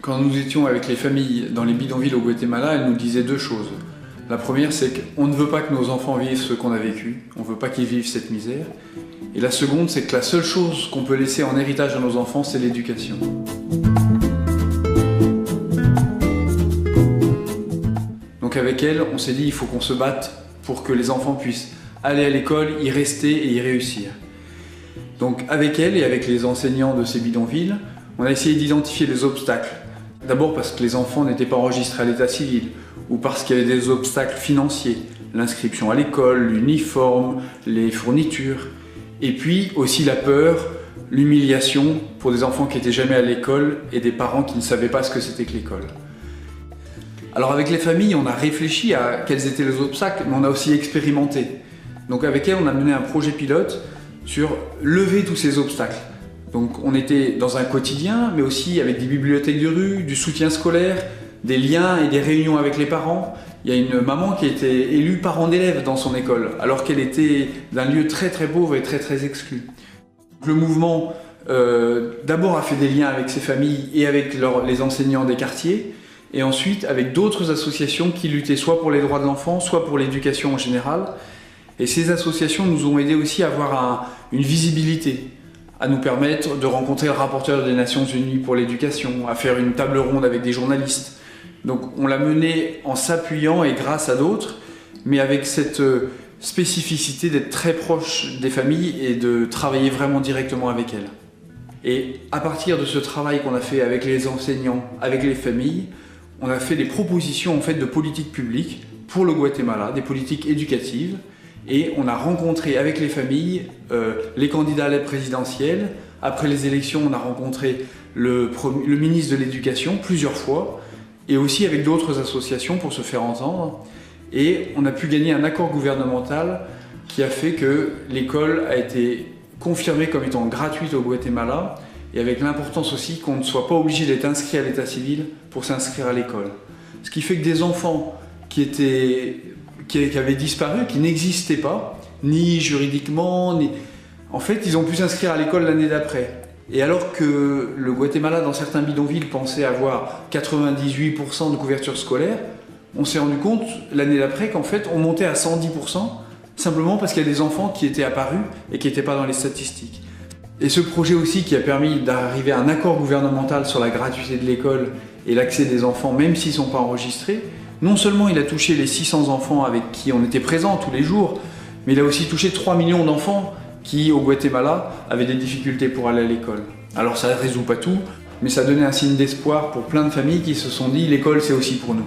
Quand nous étions avec les familles dans les bidonvilles au Guatemala, elles nous disaient deux choses. La première, c'est qu'on ne veut pas que nos enfants vivent ce qu'on a vécu, on ne veut pas qu'ils vivent cette misère. Et la seconde, c'est que la seule chose qu'on peut laisser en héritage à nos enfants, c'est l'éducation. Donc avec elles, on s'est dit il faut qu'on se batte pour que les enfants puissent aller à l'école, y rester et y réussir. Donc avec elles et avec les enseignants de ces bidonvilles, on a essayé d'identifier les obstacles. D'abord parce que les enfants n'étaient pas enregistrés à l'état civil, ou parce qu'il y avait des obstacles financiers, l'inscription à l'école, l'uniforme, les fournitures, et puis aussi la peur, l'humiliation pour des enfants qui n'étaient jamais à l'école et des parents qui ne savaient pas ce que c'était que l'école. Alors avec les familles, on a réfléchi à quels étaient les obstacles, mais on a aussi expérimenté. Donc avec elles, on a mené un projet pilote sur lever tous ces obstacles. Donc on était dans un quotidien, mais aussi avec des bibliothèques de rue, du soutien scolaire, des liens et des réunions avec les parents. Il y a une maman qui a été élue parent d'élève dans son école, alors qu'elle était d'un lieu très très pauvre et très très exclu. Le mouvement d'abord a fait des liens avec ses familles et avec les enseignants des quartiers, et ensuite avec d'autres associations qui luttaient soit pour les droits de l'enfant, soit pour l'éducation en général. Et ces associations nous ont aidé aussi à avoir une visibilité, à nous permettre de rencontrer le rapporteur des Nations Unies pour l'éducation, à faire une table ronde avec des journalistes. Donc on l'a mené en s'appuyant et grâce à d'autres, mais avec cette spécificité d'être très proche des familles et de travailler vraiment directement avec elles. Et à partir de ce travail qu'on a fait avec les enseignants, avec les familles, on a fait des propositions en fait de politiques publiques pour le Guatemala, des politiques éducatives. Et on a rencontré avec les familles les candidats à la présidentielle. Après les élections, on a rencontré le ministre de l'Éducation plusieurs fois, et aussi avec d'autres associations pour se faire entendre. Et on a pu gagner un accord gouvernemental qui a fait que l'école a été confirmée comme étant gratuite au Guatemala, et avec l'importance aussi qu'on ne soit pas obligé d'être inscrit à l'état civil pour s'inscrire à l'école. Ce qui fait que des enfants qui avaient disparu, qui n'existaient pas, ni juridiquement, en fait, ils ont pu s'inscrire à l'école l'année d'après. Et alors que le Guatemala, dans certains bidonvilles, pensait avoir 98% de couverture scolaire, on s'est rendu compte l'année d'après qu'en fait, on montait à 110%, simplement parce qu'il y a des enfants qui étaient apparus et qui n'étaient pas dans les statistiques. Et ce projet aussi qui a permis d'arriver à un accord gouvernemental sur la gratuité de l'école et l'accès des enfants, même s'ils ne sont pas enregistrés, non seulement il a touché les 600 enfants avec qui on était présents tous les jours, mais il a aussi touché 3 millions d'enfants qui, au Guatemala, avaient des difficultés pour aller à l'école. Alors ça ne résout pas tout, mais ça donnait un signe d'espoir pour plein de familles qui se sont dit « l'école c'est aussi pour nous ».